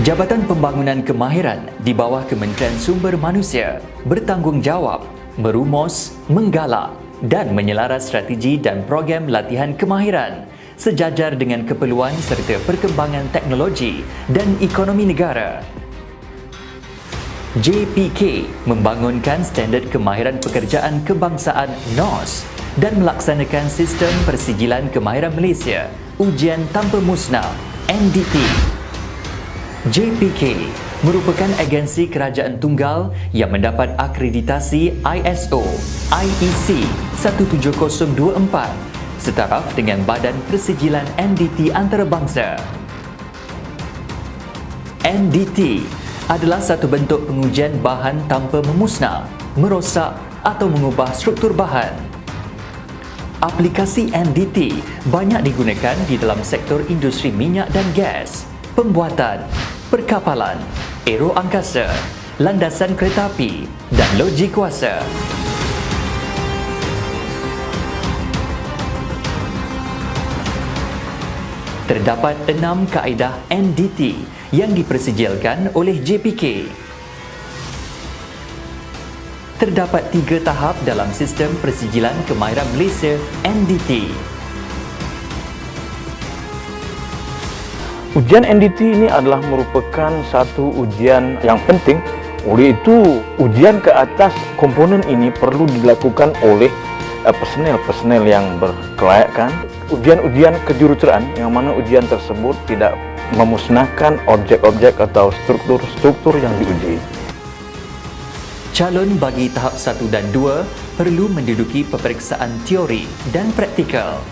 Jabatan Pembangunan Kemahiran di bawah Kementerian Sumber Manusia bertanggungjawab merumus, menggalak dan menyelaras strategi dan program latihan kemahiran sejajar dengan keperluan serta perkembangan teknologi dan ekonomi negara. JPK membangunkan Standard Kemahiran Pekerjaan Kebangsaan NOS dan melaksanakan Sistem Persijilan Kemahiran Malaysia Ujian Tanpa Musnah NDT. JPK merupakan agensi kerajaan tunggal yang mendapat akreditasi ISO IEC 17024 setaraf dengan Badan Persijilan NDT Antarabangsa. NDT adalah satu bentuk pengujian bahan tanpa memusnah, merosak atau mengubah struktur bahan. Aplikasi NDT banyak digunakan di dalam sektor industri minyak dan gas, pembuatan, perkapalan, aero angkasa, landasan kereta api dan loji kuasa. Terdapat 6 kaedah NDT yang dipersijilkan oleh JPK. Terdapat 3 tahap dalam Sistem Persijilan Kemahiran Malaysia NDT. Ujian NDT ini adalah merupakan satu ujian yang penting. Oleh itu, ujian ke atas komponen ini perlu dilakukan oleh personel yang berkelayakan. Ujian-ujian kejuruteraan yang mana ujian tersebut tidak memusnahkan objek-objek atau struktur-struktur yang diuji. Calon bagi tahap 1 dan 2 perlu menduduki peperiksaan teori dan praktikal.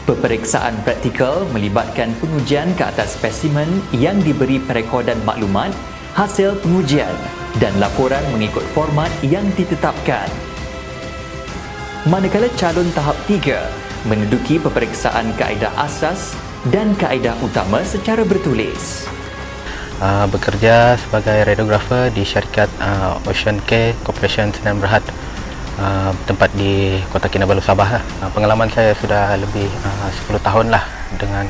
Peperiksaan praktikal melibatkan pengujian ke atas spesimen yang diberi perekodan maklumat, hasil pengujian dan laporan mengikut format yang ditetapkan. Manakala calon tahap 3 menduduki peperiksaan kaedah asas dan kaedah utama secara bertulis. Bekerja sebagai radiografer di syarikat Ocean Care Corporation Sdn Bhd, tempat di Kota Kinabalu, Sabah. Pengalaman saya sudah lebih 10 tahun lah dengan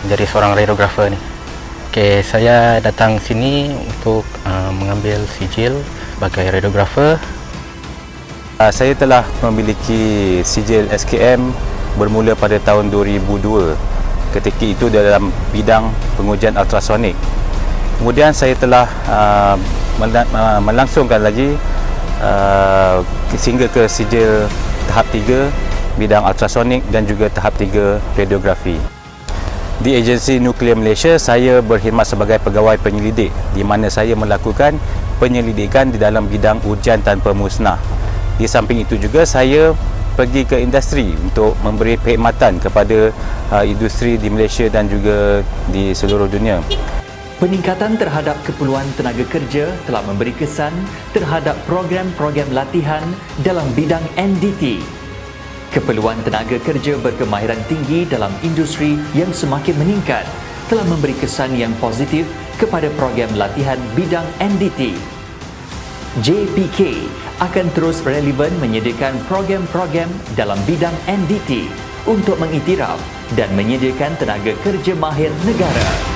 menjadi seorang radiografer ni. Saya datang sini untuk mengambil sijil sebagai radiografer. Saya telah memiliki sijil SKM bermula pada tahun 2002. Ketika itu dalam bidang pengujian ultrasonik. Kemudian saya telah melangsungkan lagi sehingga ke sijil tahap 3 bidang ultrasonik dan juga tahap 3 radiografi. Di Agensi Nuklear Malaysia, saya berkhidmat sebagai pegawai penyelidik di mana saya melakukan penyelidikan di dalam bidang ujian tanpa musnah. Di samping itu juga saya pergi ke industri untuk memberi perkhidmatan kepada industri di Malaysia dan juga di seluruh dunia. Peningkatan terhadap keperluan tenaga kerja telah memberi kesan terhadap program-program latihan dalam bidang NDT. Keperluan tenaga kerja berkemahiran tinggi dalam industri yang semakin meningkat telah memberi kesan yang positif kepada program latihan bidang NDT. JPK akan terus relevan menyediakan program-program dalam bidang NDT untuk mengiktiraf dan menyediakan tenaga kerja mahir negara.